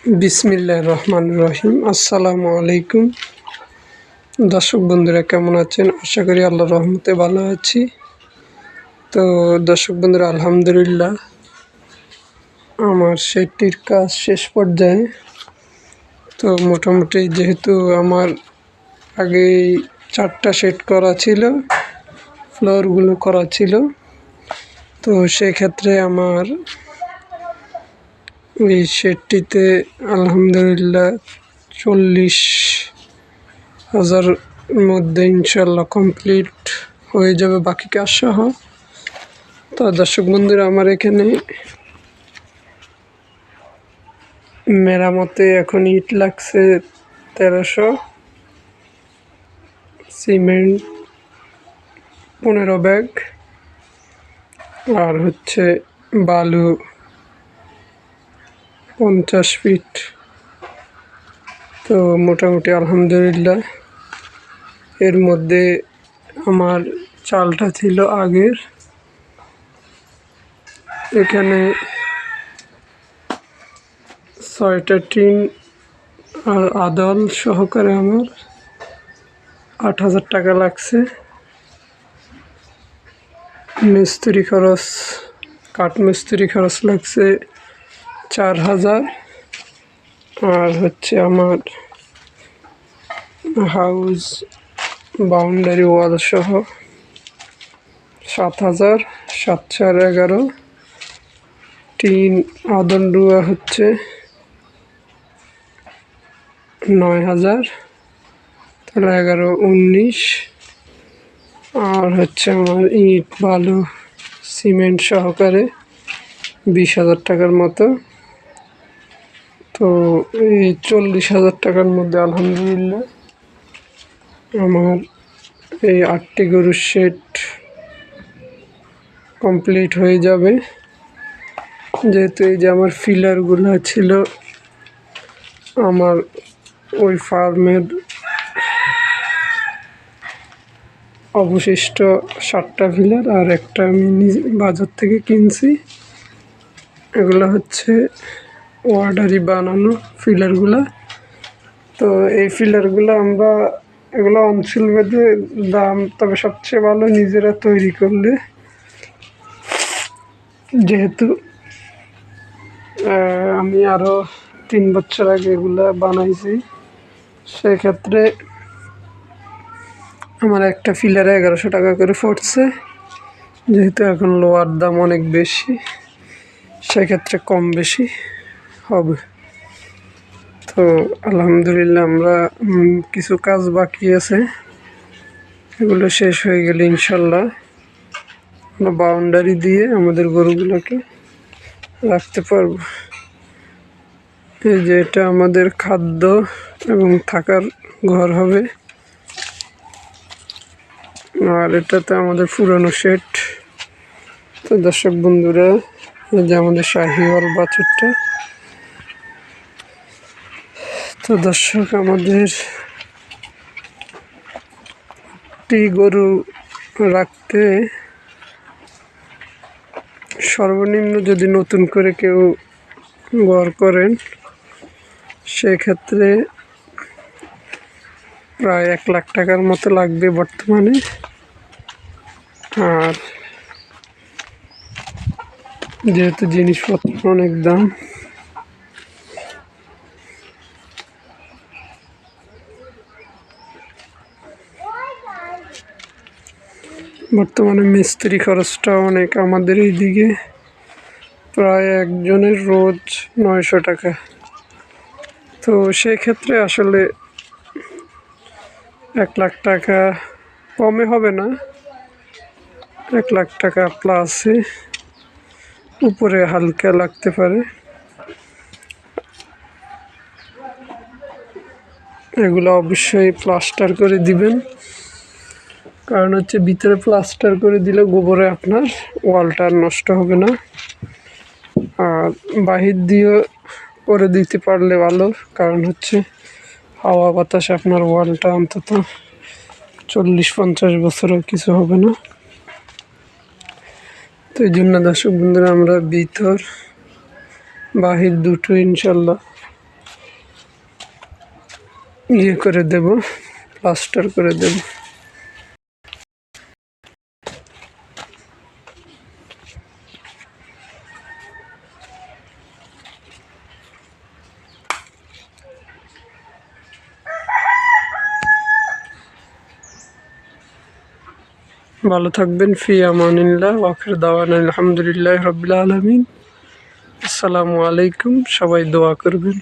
বিসমিল্লাহির রহমানির রহিম। আসসালামু আলাইকুম। দর্শক বন্ধুরা কেমন আছেন? আশা করি আল্লাহর রহমতে ভালো আছি। তো দর্শক বন্ধুরা, আলহামদুলিল্লাহ আমার সেটটির কাজ শেষ পর্যায়ে। তো মোটামুটি যেহেতু আমার আগেই 4টা সেট করা ছিল, ফ্লোরগুলো করা ছিল, তো সেক্ষেত্রে আমার এই সেটটিতে আলহামদুলিল্লাহ 40,000 মধ্যে ইনশাল্লাহ কমপ্লিট হয়ে যাবে বাকি কাজ সহ। তো দর্শক বন্ধুরা, আমার এখানে মেরামতে এখন ইট লাগছে 1300, সিমেন্ট 15 ব্যাগ, আর হচ্ছে বালু 50 ফিট। তো মোটামুটি আলহামদুলিল্লাহ এর মধ্যে আমার চালটা ছিল আগের। এখানে 6টা টিন আর আদল সহকারে আমার 8,000 টাকা লাগছে। মিস্ত্রি খরচ, কাঠ মিস্ত্রি খরচ লাগছে 4,000, আর হচ্ছে আমার হাউস বাউন্ডারি ওয়াল সহ 7,000, 7/11। টিন আদল ডুয়া হচ্ছে 9,000, তাহলে 11, 19। আর হচ্ছে আমার ইট বালু সিমেন্ট সহকারে 20,000 টাকার মতো। তো এই 40,000 টাকার মধ্যে আলহামদুলিল্লাহ আমার এই 8টি গরুর শেড কমপ্লিট হয়ে যাবে। যেহেতু এই যে আমার ফিলারগুলো ছিল আমার ওই ফার্মের অবশিষ্ট 7টা ফিলার, আর একটা আমি বাজার থেকে কিনছি। এগুলো হচ্ছে অর্ডারি বানানো ফিলারগুলো। তো এই ফিলারগুলো এগুলো অঞ্চল ভেদে দাম, তবে সবচেয়ে ভালো নিজেরা তৈরি করলে। যেহেতু আমি আরও 3 বছর আগে এগুলো বানাইছি, সেক্ষেত্রে আমার একটা ফিলারে 1100 টাকা করে পড়ছে। যেহেতু এখন লোহার দাম অনেক বেশি, সেক্ষেত্রে কম বেশি হবে। তো আলহামদুলিল্লাহ আমরা কিছু কাজ বাকি আছে, এগুলো শেষ হয়ে গেলে ইনশাল্লাহ আমরা বাউন্ডারি দিয়ে আমাদের গরুগুলোকে রাখতে পারবো। এই যে এটা আমাদের খাদ্য এবং থাকার ঘর হবে, আর এটাতে আমাদের পুরানো শেড। তো দর্শক বন্ধুরা, এই যে আমাদের শাহিওয়াল বাছুরটা। তো দর্শক, আমাদের গরু রাখতে সর্বনিম্ন যদি নতুন করে কেউ ঘর করেন, সেক্ষেত্রে প্রায় 1 লাখ টাকার মতো লাগবে বর্তমানে। আর যেহেতু জিনিসপত্র অনেক দাম, বর্তমানে মিস্ত্রি খরচটা অনেক আমাদের এইদিকে, প্রায় একজনের রোজ 900 টাকা। তো সেক্ষেত্রে আসলে 1 লাখ টাকা কমে হবে না, 1 লাখ টাকা প্লাসে উপরে হালকা লাগতে পারে। এগুলো অবশ্যই প্লাস্টার করে দিবেন, কারণ হচ্ছে ভিতরে প্লাস্টার করে দিলে গোবরে আপনার ওয়ালটা নষ্ট হবে না। আর বাহির দিয়ে করে দিতে পারলে ভালো, কারণ হচ্ছে হাওয়া বাতাস আপনার ওয়ালটা অন্তত 40-50 বছরও কিছু হবে না। তো এই জন্য দর্শক বন্ধুরা, আমরা ভিতর বাহির দুটো ইনশাল্লাহ ইয়ে করে দেব, প্লাস্টার করে দেব। ভালো থাকবেন। ফি আমানিল্লাহ, আখির দাওয়ানা আলহামদুলিল্লাহি রাব্বিল আলামিন। আসসালামু আলাইকুম। সবাই দোয়া করবেন।